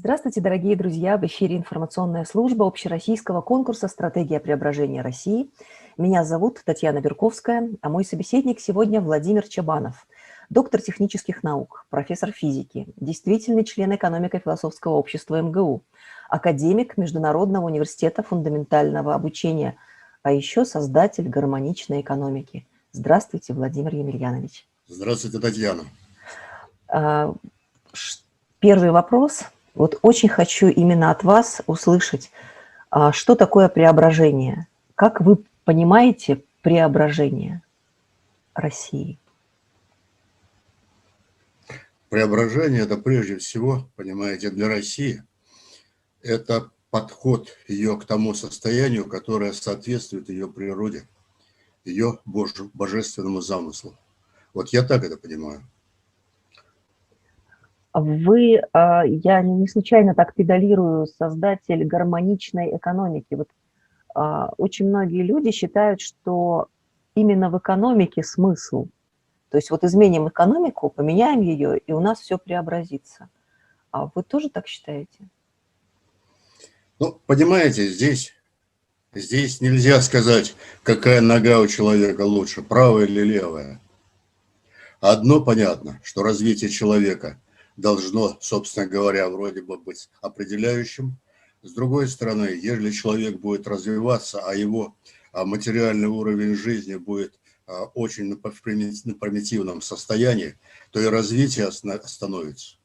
Здравствуйте, дорогие друзья! В эфире информационная служба общероссийского конкурса «Стратегия преображения России». Меня зовут Татьяна Берковская, а мой собеседник сегодня Владимир Чабанов, доктор технических наук, профессор физики, действительный член экономико-философского общества МГУ, академик Международного университета фундаментального обучения, а еще создатель гармоничной экономики. Здравствуйте, Владимир Емельянович. Здравствуйте, Татьяна. Первый вопрос. Вот очень хочу именно от вас услышать, что такое преображение? Как вы понимаете преображение России? Преображение – это прежде всего, понимаете, для России, это подход ее к тому состоянию, которое соответствует ее природе, ее божественному замыслу. Вот я так это понимаю. Я не случайно так педалирую, создатель гармоничной экономики. Вот, очень многие люди считают, что именно в экономике смысл. То есть вот изменим экономику, поменяем ее, и у нас все преобразится. А вы тоже так считаете? Ну, понимаете, здесь нельзя сказать, какая нога у человека лучше, правая или левая. Одно понятно, что развитие человека должно, собственно говоря, вроде бы быть определяющим. С другой стороны, если человек будет развиваться, а его материальный уровень жизни будет очень на примитивном состоянии, то и развитие остановится.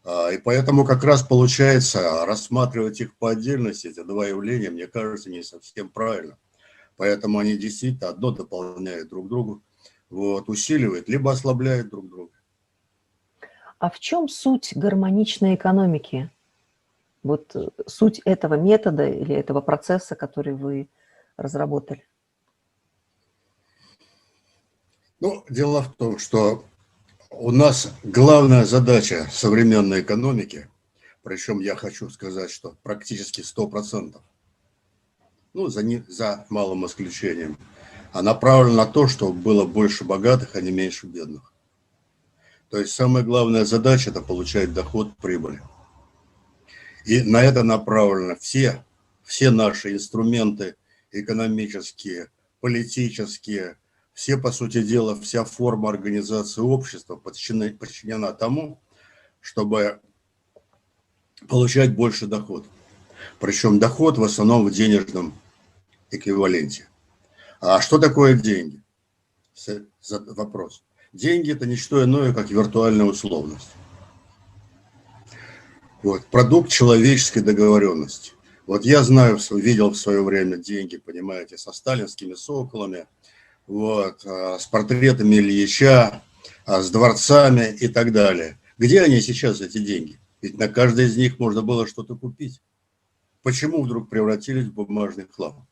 И поэтому как раз получается рассматривать их по отдельности, эти два явления, мне кажется, не совсем правильно. Поэтому они действительно одно дополняют друг другу, усиливают, либо ослабляют друг друга. А в чем суть гармоничной экономики? Вот суть этого метода или этого процесса, который вы разработали? Ну, дело в том, что у нас главная задача современной экономики, причем я хочу сказать, что практически 100%, за малым исключением, направлена на то, чтобы было больше богатых, а не меньше бедных. То есть самая главная задача – это получать доход, прибыль. И на это направлены все наши инструменты экономические, политические, все, по сути дела, вся форма организации общества подчинена тому, чтобы получать больше доход. Причем доход в основном в денежном эквиваленте. А что такое деньги? Вопрос. Деньги – это не что иное, как виртуальная условность. Продукт человеческой договоренности. Я знаю, видел в свое время деньги, понимаете, со сталинскими соколами, с портретами Ильича, с дворцами и так далее. Где они сейчас, эти деньги? Ведь на каждой из них можно было что-то купить. Почему вдруг превратились в бумажный хлам?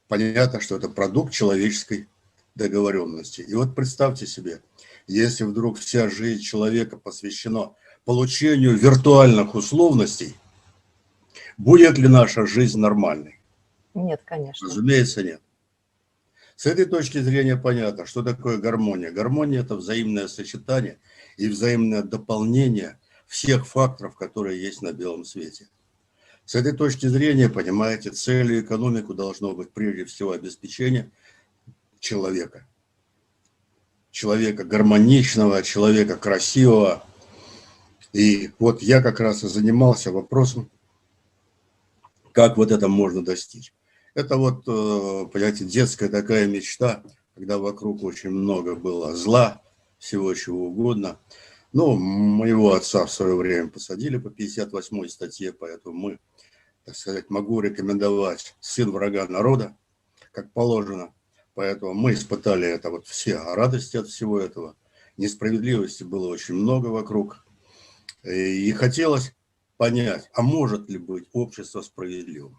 Понятно, что это продукт человеческой договоренности. И представьте себе, если вдруг вся жизнь человека посвящена получению виртуальных условностей, будет ли наша жизнь нормальной? Нет, конечно. Разумеется, нет. С этой точки зрения понятно, что такое гармония. Гармония – это взаимное сочетание и взаимное дополнение всех факторов, которые есть на белом свете. С этой точки зрения, понимаете, целью экономики должно быть прежде всего обеспечение человека. Человека гармоничного, человека красивого. И я как раз и занимался вопросом, как это можно достичь. Это понимаете, детская такая мечта, когда вокруг очень много было зла, всего чего угодно. Моего отца в свое время посадили по 58-й статье, поэтому мы, так сказать, могу рекомендовать «Сын врага народа», как положено. Поэтому мы испытали это все радости от всего этого. Несправедливости было очень много вокруг. И хотелось понять, а может ли быть общество справедливым?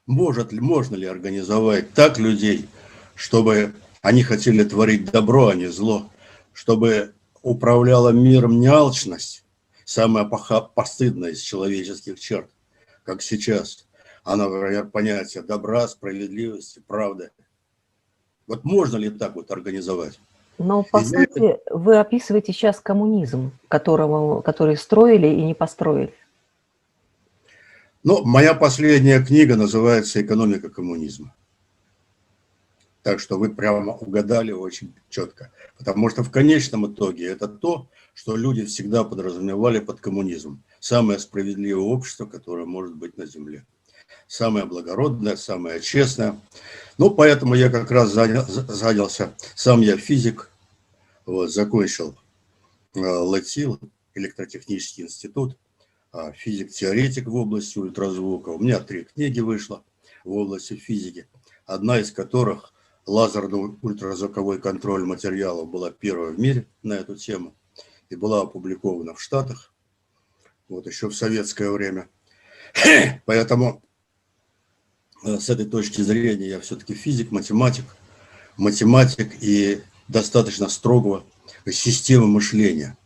Можно ли организовать так людей, чтобы они хотели творить добро, а не зло, чтобы управляла миром не алчность, самая постыдная из человеческих черт, как сейчас, а, например, понятие добра, справедливости, правды. Можно ли так организовать? Но, И по сути, вы описываете сейчас коммунизм, который строили и не построили. Ну, моя последняя книга называется «Экономика коммунизма». Так что вы прямо угадали очень четко. Потому что в конечном итоге это то, что люди всегда подразумевали под коммунизмом. Самое справедливое общество, которое может быть на Земле. Самое благородное, самое честное. Ну, поэтому я как раз занялся. Сам я физик, вот, закончил ЛЭТИЛ, электротехнический институт, физик-теоретик в области ультразвука. У меня 3 книги вышло в области физики, одна из которых «Лазерный ультразвуковой контроль материалов» была первая в мире на эту тему и была опубликована в Штатах, вот еще в советское время. Поэтому с этой точки зрения я все-таки физик, математик и достаточно строгого системы мышления.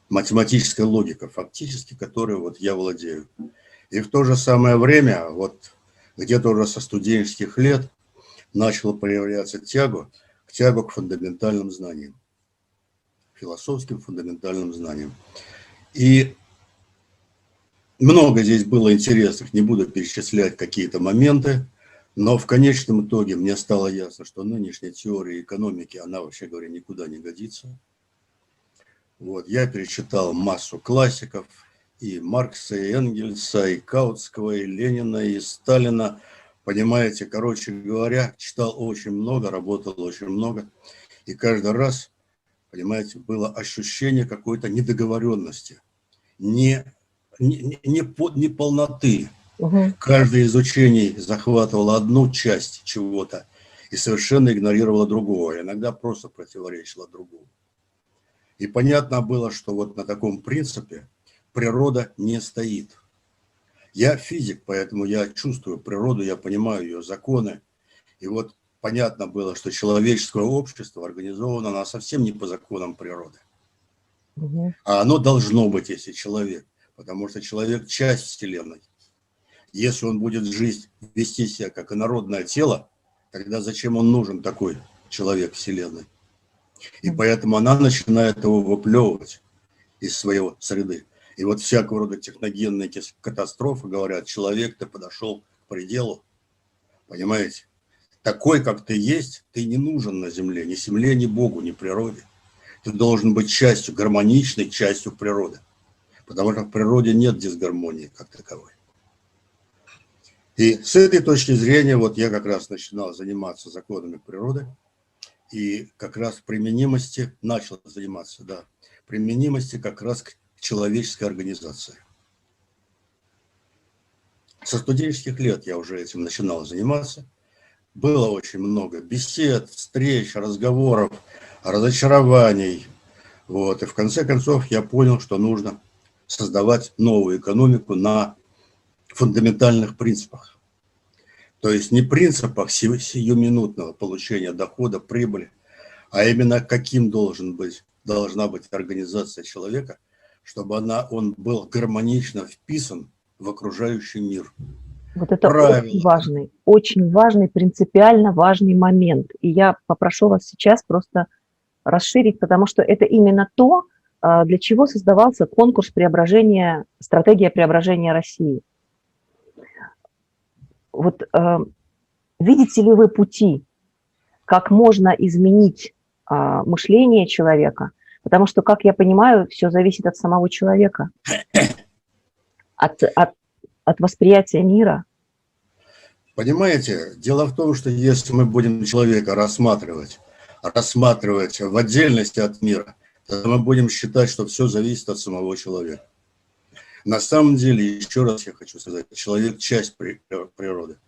Математическая логика, фактически, которой вот я владею. И в то же самое время, вот где-то уже со студенческих лет начала проявляться тяга к фундаментальным знаниям, философским фундаментальным знаниям. И много здесь было интересных, не буду перечислять какие-то моменты, но в конечном итоге мне стало ясно, что нынешняя теория экономики, она, вообще говоря, никуда не годится. Вот, я перечитал массу классиков, и Маркса, и Энгельса, и Каутского, и Ленина, и Сталина. Понимаете, короче говоря, читал очень много, работал очень много. И каждый раз, понимаете, было ощущение какой-то недоговоренности, неполноты. Угу. Каждое из учений захватывало одну часть чего-то и совершенно игнорировало другого, иногда просто противоречило другому. И понятно было, что вот на таком принципе природа не стоит. Я физик, поэтому я чувствую природу, я понимаю ее законы. И вот понятно было, что человеческое общество организовано оно совсем не по законам природы. Угу. А оно должно быть, если человек. Потому что человек – часть Вселенной. Если он будет жить, вести себя как инородное тело, тогда зачем он нужен такой человек Вселенной? И поэтому она начинает его выплевывать из своей среды. И вот всякого рода техногенные катастрофы говорят, человек, ты подошел к пределу, понимаете? Такой, как ты есть, ты не нужен на Земле, ни Земле, ни Богу, ни природе. Ты должен быть частью, гармоничной частью природы. Потому что в природе нет дисгармонии как таковой. И с этой точки зрения вот я как раз начинал заниматься законами природы. И как раз применимости начал заниматься, да, применимости как раз к человеческой организации. Со студенческих лет я уже этим начинал заниматься. Было очень много бесед, встреч, разговоров, разочарований. Вот. И в конце концов я понял, что нужно создавать новую экономику на фундаментальных принципах. То есть не принципах сиюминутного получения дохода, прибыли, а именно каким должна быть организация человека, чтобы он был гармонично вписан в окружающий мир. Вот это очень важный, принципиально важный момент. И я попрошу вас сейчас просто расширить, потому что это именно то, для чего создавался конкурс преображения, стратегия преображения России. Вот видите ли вы пути, как можно изменить мышление человека? Потому что, как я понимаю, все зависит от самого человека, от восприятия мира. Понимаете, дело в том, что если мы будем человека рассматривать в отдельности от мира, то мы будем считать, что все зависит от самого человека. На самом деле, еще раз я хочу сказать, человек – часть природы.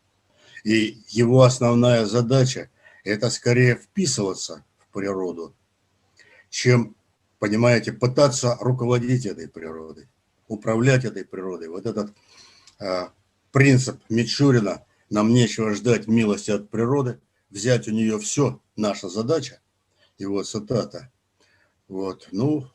И его основная задача – это скорее вписываться в природу, чем, понимаете, пытаться руководить этой природой, управлять этой природой. Вот этот принцип Мичурина «нам нечего ждать милости от природы», взять у нее все – наша задача. И вот цитата. Вот, ну,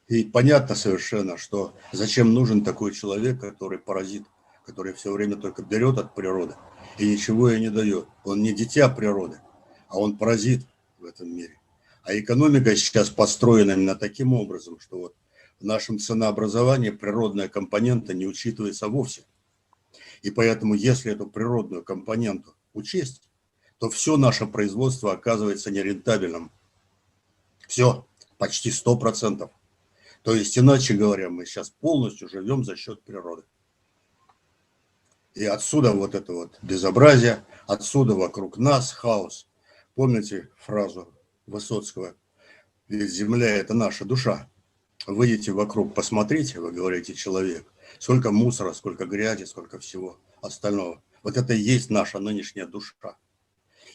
и понятно совершенно, что зачем нужен такой человек, который паразит, который все время только берет от природы и ничего ей не дает. Он не дитя природы, а он паразит в этом мире. А экономика сейчас построена именно таким образом, что вот в нашем ценообразовании природная компонента не учитывается вовсе. И поэтому, если эту природную компоненту учесть, то все наше производство оказывается нерентабельным. Все, почти 100%. То есть, иначе говоря, мы сейчас полностью живем за счет природы. И отсюда вот это вот безобразие, отсюда вокруг нас хаос. Помните фразу Высоцкого? Ведь земля – это наша душа. Выйдите вокруг, посмотрите, вы говорите, человек, сколько мусора, сколько грязи, сколько всего остального. Вот это и есть наша нынешняя душа.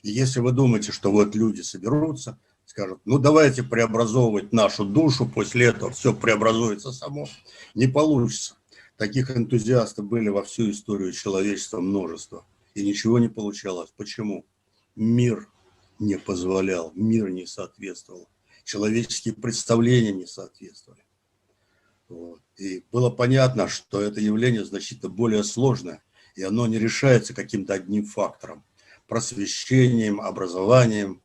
И если вы думаете, что вот люди соберутся, скажут, ну давайте преобразовывать нашу душу, после этого все преобразуется само, не получится. Таких энтузиастов были во всю историю человечества множество. И ничего не получалось. Почему? Мир не позволял, мир не соответствовал. Человеческие представления не соответствовали. Вот. И было понятно, что это явление значительно более сложное, и оно не решается каким-то одним фактором, просвещением, образованием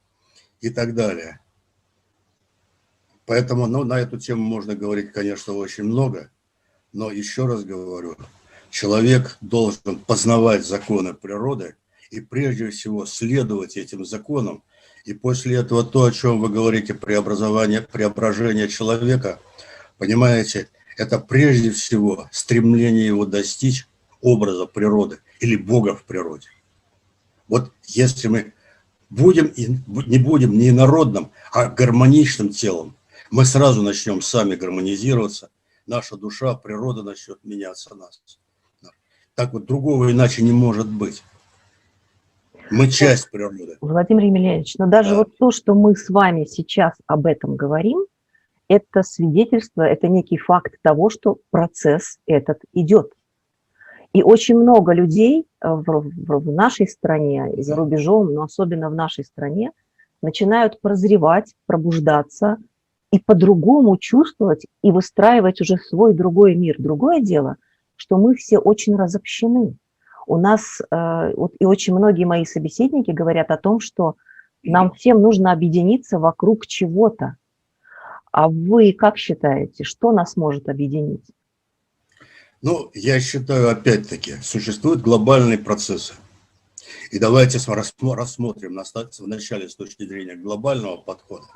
и так далее. Поэтому на эту тему можно говорить, конечно, очень много, но еще раз говорю, человек должен познавать законы природы и прежде всего следовать этим законам. И после этого то, о чем вы говорите, преображение человека, понимаете, это прежде всего стремление его достичь образа природы или Бога в природе. Вот если мы не будем не инородным, а гармоничным телом, мы сразу начнем сами гармонизироваться, наша душа, природа начнет меняться нас. Так вот, другого иначе не может быть. Мы часть природы. Владимир Емельянович, но даже вот то, что мы с вами сейчас об этом говорим, это свидетельство, это некий факт того, что процесс этот идет. И очень много людей в нашей стране, за рубежом, но особенно в нашей стране, начинают прозревать, пробуждаться и по-другому чувствовать и выстраивать уже свой другой мир. Другое дело, что мы все очень разобщены. У нас, и очень многие мои собеседники говорят о том, что нам всем нужно объединиться вокруг чего-то. А вы как считаете, что нас может объединить? Ну, я считаю, опять-таки, существуют глобальные процессы. И давайте рассмотрим вначале с точки зрения глобального подхода.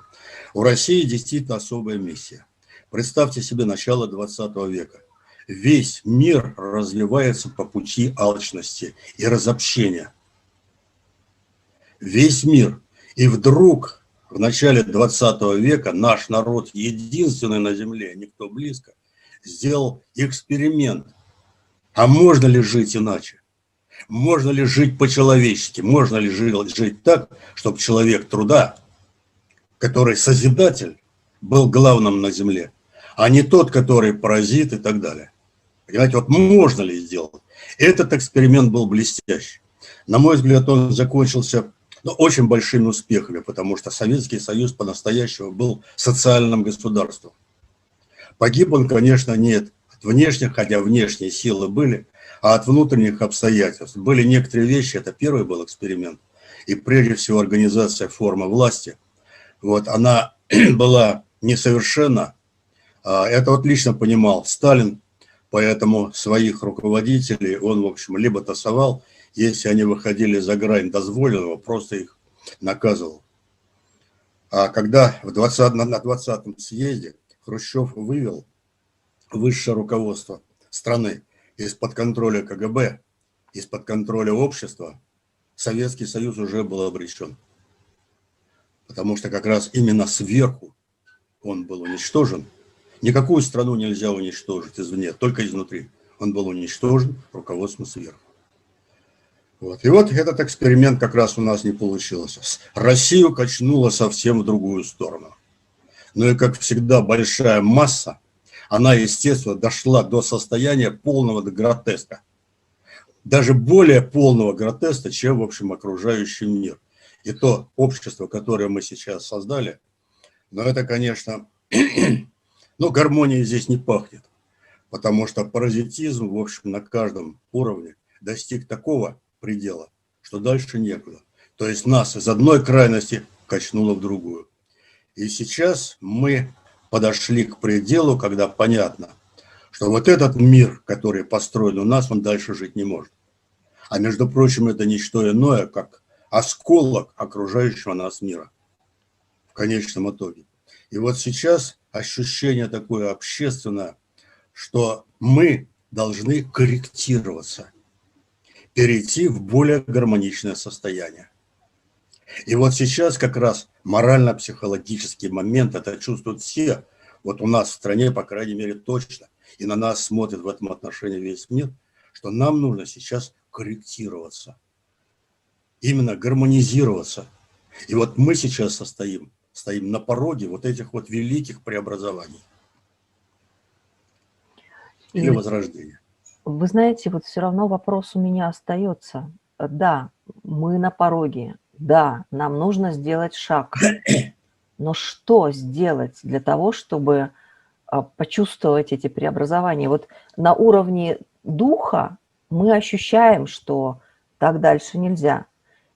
У России действительно особая миссия. Представьте себе начало 20 века. Весь мир развивается по пути алчности и разобщения. Весь мир. И вдруг в начале 20 века наш народ, единственный на земле, никто близко, сделал эксперимент. А можно ли жить иначе? Можно ли жить по-человечески? Можно ли жить так, чтобы человек труда, который созидатель, был главным на земле, а не тот, который паразит и так далее? Понимаете, вот можно ли сделать? Этот эксперимент был блестящий. На мой взгляд, он закончился очень большими успехами, потому что Советский Союз по-настоящему был социальным государством. Погиб он, конечно, не от внешних, хотя внешние силы были, а от внутренних обстоятельств. Были некоторые вещи, это первый был эксперимент, и прежде всего организация формы власти. Вот, она была несовершенна, это вот лично понимал Сталин, поэтому своих руководителей он, в общем, либо тасовал, если они выходили за грань дозволенного, просто их наказывал. А когда на 20-м съезде Хрущев вывел высшее руководство страны из-под контроля КГБ, из-под контроля общества, Советский Союз уже был обречен. Потому что как раз именно сверху он был уничтожен. Никакую страну нельзя уничтожить извне, только изнутри. Он был уничтожен руководством сверху. Вот. И вот этот эксперимент как раз у нас не получился. Россию качнуло совсем в другую сторону. Ну и, как всегда, большая масса, она, естественно, дошла до состояния полного гротеска. Даже более полного гротеска, чем, в общем, окружающий мир. И то общество, которое мы сейчас создали, но это, конечно, но гармонией здесь не пахнет. Потому что паразитизм, в общем, на каждом уровне достиг такого предела, что дальше некуда. То есть нас из одной крайности качнуло в другую. И сейчас мы подошли к пределу, когда понятно, что вот этот мир, который построен у нас, он дальше жить не может. А между прочим, это не что иное, как осколок окружающего нас мира в конечном итоге. И вот сейчас ощущение такое общественное, что мы должны корректироваться, перейти в более гармоничное состояние. И вот сейчас как раз морально-психологический момент, это чувствуют все, вот у нас в стране, по крайней мере, точно, и на нас смотрит в этом отношении весь мир, что нам нужно сейчас корректироваться, именно гармонизироваться. И вот мы сейчас стоим на пороге вот этих вот великих преобразований или возрождения. Вы знаете, вот все равно вопрос у меня остается. Да, мы на пороге, да, нам нужно сделать шаг, но что сделать для того, чтобы почувствовать эти преобразования? Вот на уровне духа мы ощущаем, что так дальше нельзя,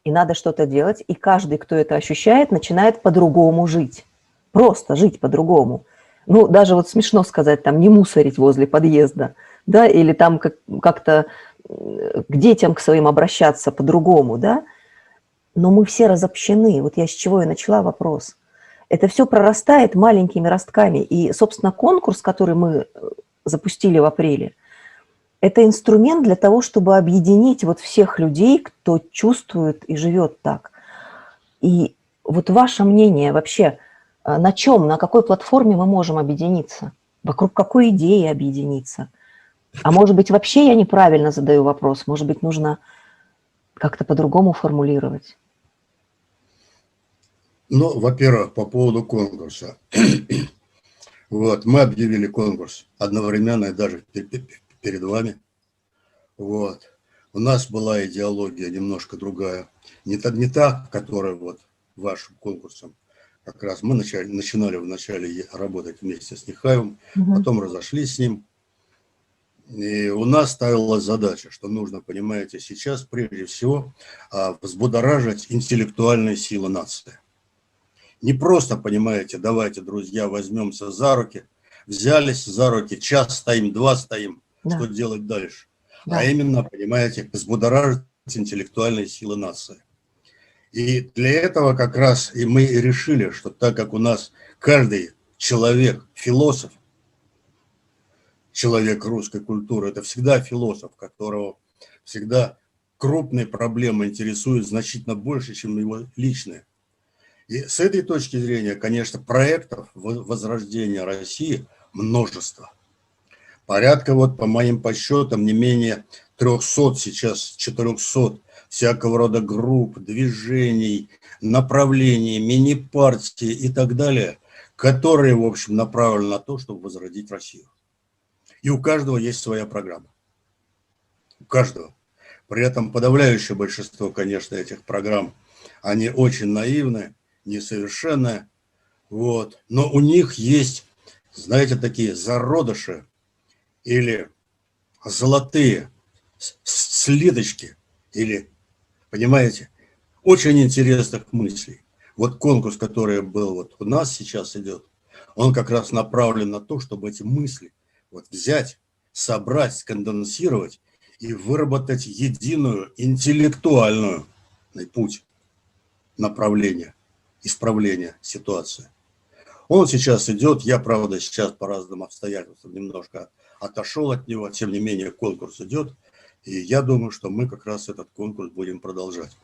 и надо что-то делать, и каждый, кто это ощущает, начинает по-другому жить, просто жить по-другому. Ну, даже вот смешно сказать, там, не мусорить возле подъезда, да, или там как-то к детям к своим обращаться по-другому, да, но мы все разобщены. Вот я с чего и начала вопрос. Это все прорастает маленькими ростками, и, собственно, конкурс, который мы запустили в апреле, это инструмент для того, чтобы объединить вот всех людей, кто чувствует и живет так. И вот ваше мнение вообще, на чем, на какой платформе мы можем объединиться? Вокруг какой идеи объединиться? А может быть, вообще я неправильно задаю вопрос? Может быть, нужно как-то по-другому формулировать? Ну, во-первых, по поводу конкурса. Вот, мы объявили конкурс одновременно и даже перед вами. Вот. У нас была идеология немножко другая. Не та, которая вот вашим конкурсом. Как раз мы начинали вначале работать вместе с Нехаевым, потом разошлись с ним. И у нас ставилась задача, что нужно, понимаете, сейчас прежде всего взбудоражить интеллектуальные силы нации. Не просто, понимаете, давайте, друзья, возьмемся за руки, взялись за руки, час стоим, два стоим, да. Что делать дальше? Да. А именно, понимаете, взбудоражить интеллектуальные силы нации. И для этого как раз и мы решили, что так как у нас каждый человек философ, человек русской культуры, это всегда философ, которого всегда крупные проблемы интересуют значительно больше, чем его личные. И с этой точки зрения, конечно, проектов возрождения России множество. Порядка, вот по моим подсчетам, не менее 300 сейчас, 400 всякого рода групп, движений, направлений, мини-партий и так далее, которые, в общем, направлены на то, чтобы возродить Россию. И у каждого есть своя программа. У каждого. При этом подавляющее большинство, конечно, этих программ, они очень наивны, несовершенные, вот. Но у них есть, знаете, такие зародыши или золотые слиточки, или, понимаете, очень интересных мыслей. Вот конкурс, который был вот у нас сейчас идет, он как раз направлен на то, чтобы эти мысли вот взять, собрать, сконденсировать и выработать единую интеллектуальную путь направления, исправления ситуации. Он сейчас идет, я, правда, сейчас по разным обстоятельствам немножко отошел от него, тем не менее конкурс идет, и я думаю, что мы как раз этот конкурс будем продолжать.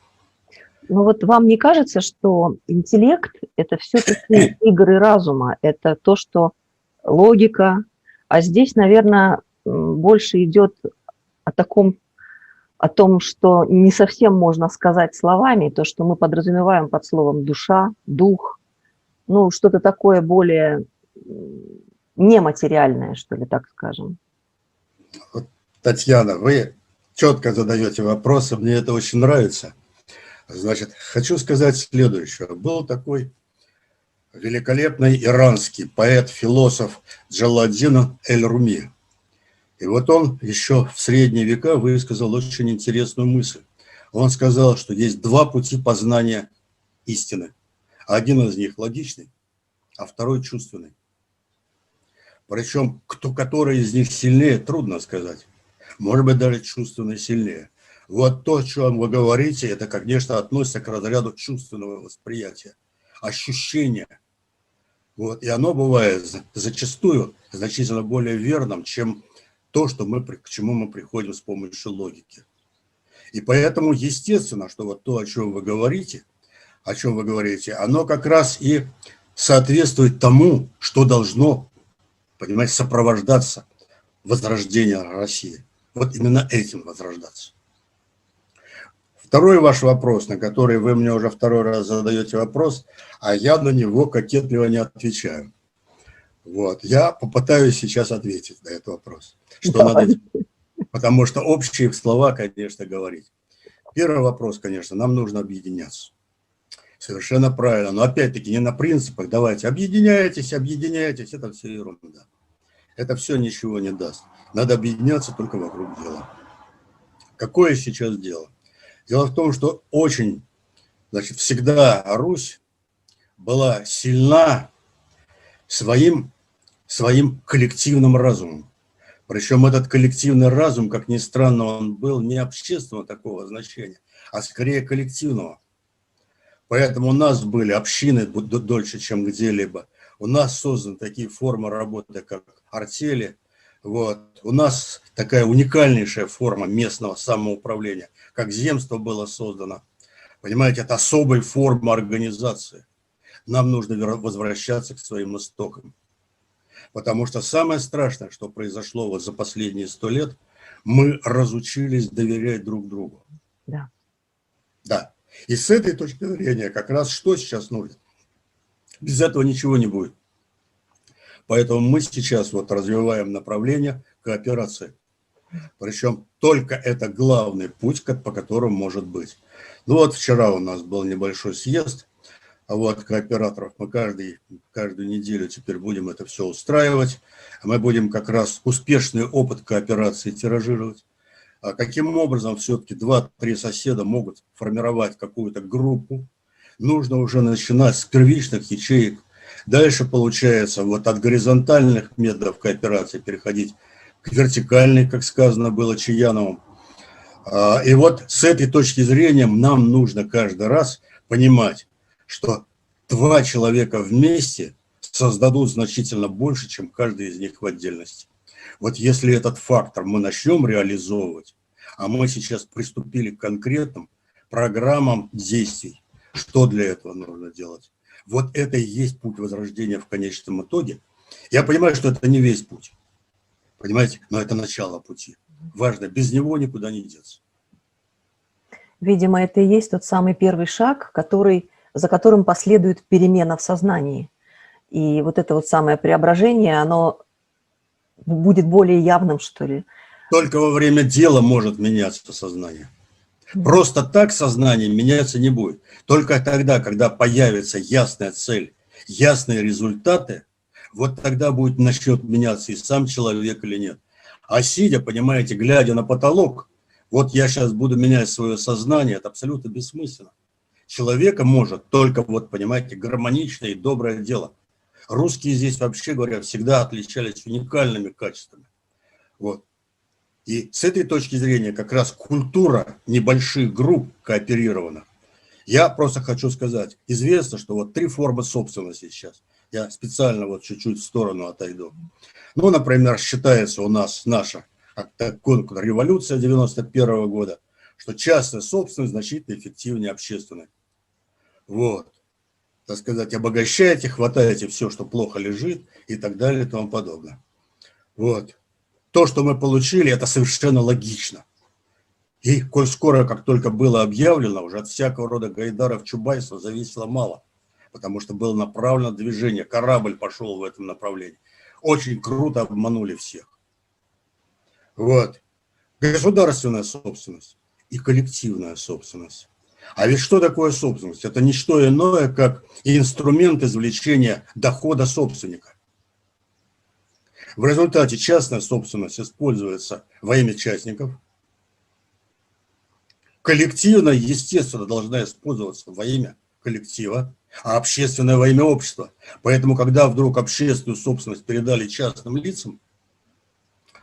Ну вот вам не кажется, что интеллект – это все-таки игры разума, это то, что логика, а здесь, наверное, больше идет о том, что не совсем можно сказать словами, то, что мы подразумеваем под словом душа, дух, ну, что-то такое более нематериальное, что ли, так скажем. Татьяна, вы четко задаете вопросы, мне это очень нравится. Значит, хочу сказать следующее. Был такой великолепный иранский поэт, философ Джалаладдин Эль-Руми. И вот он еще в средние века высказал очень интересную мысль. Он сказал, что есть два пути познания истины. Один из них логичный, а второй чувственный. Причем, который из них сильнее, трудно сказать. Может быть, даже чувственный сильнее. Вот то, о чем вы говорите, это, конечно, относится к разряду чувственного восприятия, ощущения. Вот. И оно бывает зачастую значительно более верным, чем то, к чему мы приходим с помощью логики. И поэтому, естественно, что вот то, о чем вы говорите, оно как раз и соответствует тому, что должно, понимаете, сопровождаться возрождением России. Вот именно этим возрождаться. Второй ваш вопрос, на который вы мне уже второй раз задаете вопрос, а я на него кокетливо не отвечаю. Вот. Я попытаюсь сейчас ответить на этот вопрос. Что надо делать? Потому что общие слова, конечно, говорить. Первый вопрос, конечно, нам нужно объединяться. Совершенно правильно. Но опять-таки не на принципах. Давайте объединяйтесь, это все ерунда. Это все ничего не даст. Надо объединяться только вокруг дела. Какое сейчас дело? Дело в том, что всегда Русь была сильна своим коллективным разумом. Причем этот коллективный разум, как ни странно, он был не общественного такого значения, а скорее коллективного. Поэтому у нас были общины дольше, чем где-либо. У нас созданы такие формы работы, как артели. Вот. У нас такая уникальнейшая форма местного самоуправления, как земство было создано. Понимаете, это особая форма организации. Нам нужно возвращаться к своим истокам. Потому что самое страшное, что произошло вот за последние 100 лет, мы разучились доверять друг другу. Да. Да. И с этой точки зрения как раз что сейчас нужно? Без этого ничего не будет. Поэтому мы сейчас вот развиваем направление кооперации. Причем только это главный путь, по которому может быть. Ну вот вчера у нас был небольшой съезд кооператоров. Мы каждую неделю теперь будем это все устраивать. Мы будем как раз успешный опыт кооперации тиражировать. А каким образом все-таки 2-3 соседа могут формировать какую-то группу? Нужно уже начинать с первичных ячеек. Дальше получается вот от горизонтальных методов кооперации переходить к вертикальной, как сказано было Чаяновым. И вот с этой точки зрения нам нужно каждый раз понимать, что 2 человека вместе создадут значительно больше, чем каждый из них в отдельности. Вот если этот фактор мы начнем реализовывать, а мы сейчас приступили к конкретным программам действий, что для этого нужно делать? Вот это и есть путь возрождения в конечном итоге. Я понимаю, что это не весь путь, понимаете, но это начало пути. Важно, без него никуда не деться. Видимо, это и есть тот самый первый шаг, за которым последует перемена в сознании. И вот это вот самое преображение, оно будет более явным, что ли. Только во время дела может меняться сознание. Просто так сознание меняться не будет. Только тогда, когда появится ясная цель, ясные результаты, вот тогда начнет меняться и сам человек или нет. А сидя, понимаете, глядя на потолок, вот я сейчас буду менять свое сознание, это абсолютно бессмысленно. Человека может только, понимаете, гармоничное и доброе дело. Русские здесь, вообще говоря, всегда отличались уникальными качествами. Вот. И с этой точки зрения как раз культура небольших групп кооперированных. Я просто хочу сказать, известно, что 3 формы собственности сейчас. Я специально чуть-чуть в сторону отойду. Ну, например, считается у нас наша революция 91 года, что частная собственность значительно эффективнее общественной. Вот. Так сказать, обогащайте, хватаете все, что плохо лежит и так далее и тому подобное. Вот. То, что мы получили, это совершенно логично. И коль скоро, как только было объявлено, уже от всякого рода гайдаров, чубайства зависело мало, потому что было направлено движение, корабль пошел в этом направлении. Очень круто обманули всех. Вот. Государственная собственность и коллективная собственность. А ведь что такое собственность? Это не что иное, как инструмент извлечения дохода собственника. В результате частная собственность используется во имя частников, коллективная, естественно, должна использоваться во имя коллектива, а общественное во имя общества. Поэтому, когда вдруг общественную собственность передали частным лицам,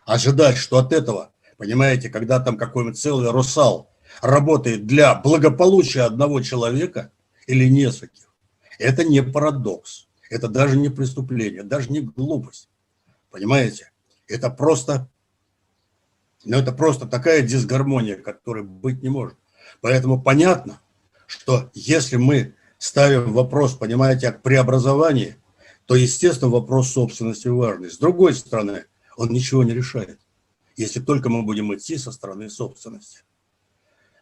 ожидать, что от этого, понимаете, когда там какой-нибудь целый русал работает для благополучия одного человека или нескольких, это не парадокс, это даже не преступление, даже не глупость, понимаете? Это просто такая дисгармония, которая быть не может. Поэтому понятно, что если мы ставим вопрос, понимаете, о преобразовании, то, естественно, вопрос собственности важный. С другой стороны, он ничего не решает, если только мы будем идти со стороны собственности.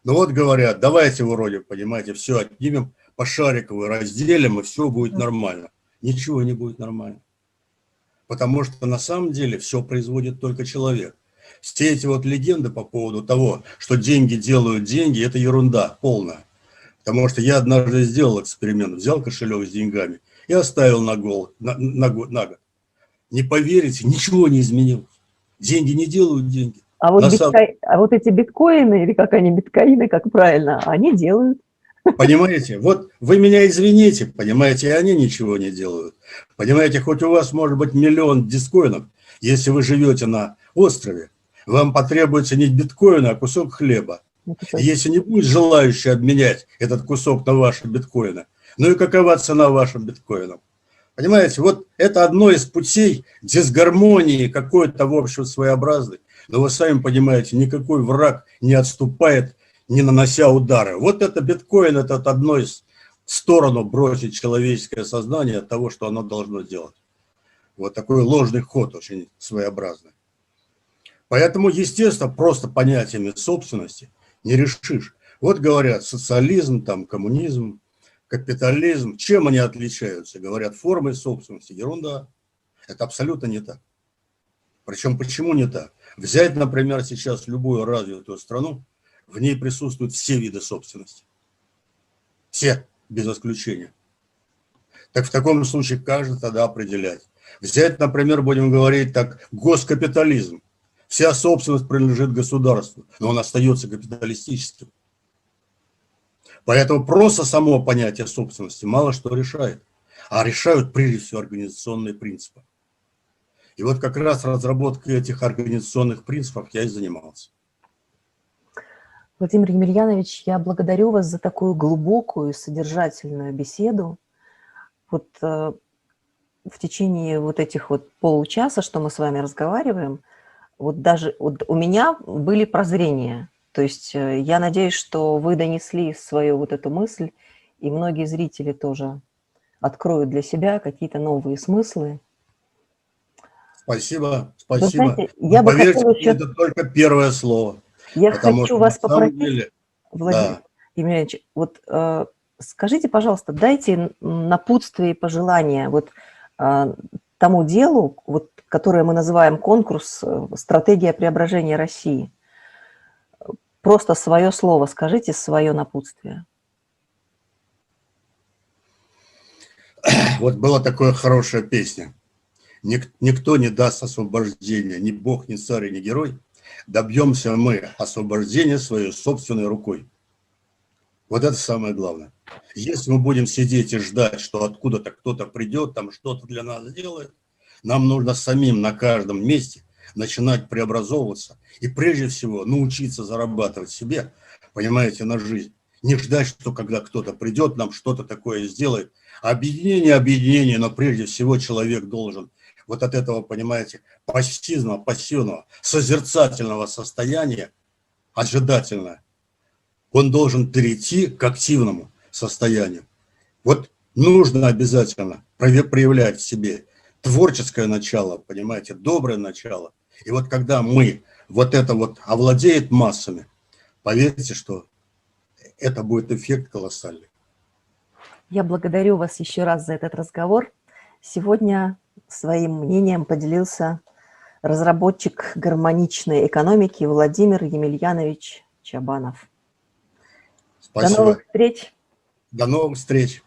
Ну вот говорят, давайте вроде, понимаете, все отнимем, по шариковой разделим, и все будет нормально. Ничего не будет нормально. Потому что на самом деле все производит только человек. Все эти вот легенды по поводу того, что деньги делают деньги, это ерунда полная. Потому что я однажды сделал эксперимент, взял кошелек с деньгами и оставил на год. Не поверите, ничего не изменилось. Деньги не делают деньги. А вот эти биткоины, или как они, биткоины, как правильно, они делают. Понимаете, вот вы меня извините, понимаете, и они ничего не делают. Понимаете, хоть у вас может быть миллион биткоинов, если вы живете на острове, вам потребуется не биткоин, а кусок хлеба. Если не будет желающий обменять этот кусок на ваши биткоины, ну и какова цена вашим биткоинам? Понимаете, вот это одно из путей дисгармонии какой-то, в общем, своеобразной. Но вы сами понимаете, никакой враг не отступает, не нанося удары. Вот это биткоин, это одно из сторон бросить человеческое сознание от того, что оно должно делать. Вот такой ложный ход, очень своеобразный. Поэтому, естественно, просто понятиями собственности не решишь. Вот говорят, социализм, там, коммунизм, капитализм. Чем они отличаются? Говорят, формой собственности. Ерунда. Это абсолютно не так. Причем почему не так? Взять, например, сейчас любую развитую страну, в ней присутствуют все виды собственности. Все, без исключения. Так в таком случае каждый тогда определять. Взять, например, будем говорить так, госкапитализм. Вся собственность принадлежит государству, но он остается капиталистическим. Поэтому просто само понятие собственности мало что решает, а решают прежде всего организационные принципы. И вот как раз разработкой этих организационных принципов я и занимался. Владимир Емельянович, я благодарю вас за такую глубокую, содержательную беседу. Вот в течение вот этих вот получаса, что мы с вами разговариваем, вот даже вот у меня были прозрения. То есть я надеюсь, что вы донесли свою вот эту мысль, и многие зрители тоже откроют для себя какие-то новые смыслы. Спасибо, спасибо. Знаете, я бы поверьте, хотела еще... это только первое слово. Я хочу вас попросить, Владимир Емельянович, вот скажите, пожалуйста, дайте напутствие и пожелания вот тому делу, вот, которое мы называем конкурс «Стратегия преображения России». Просто свое слово скажите, свое напутствие. Вот была такая хорошая песня. Никто не даст освобождения, ни бог, ни царь, ни герой. Добьемся мы освобождения своей собственной рукой. Вот это самое главное. Если мы будем сидеть и ждать, что откуда-то кто-то придет, там что-то для нас сделает, нам нужно самим на каждом месте начинать преобразовываться и прежде всего научиться зарабатывать себе, понимаете, на жизнь. Не ждать, что когда кто-то придет, нам что-то такое сделает. Объединение, но прежде всего человек должен вот от этого, понимаете, пассивного, созерцательного состояния, ожидательно, он должен перейти к активному состоянию. Вот нужно обязательно проявлять в себе творческое начало, понимаете, доброе начало. И вот когда мы вот это вот овладеет массами, поверьте, что это будет эффект колоссальный. Я благодарю вас еще раз за этот разговор. Сегодня своим мнением поделился разработчик гармоничной экономики Владимир Емельянович Чабанов. Спасибо. До новых встреч. До новых встреч.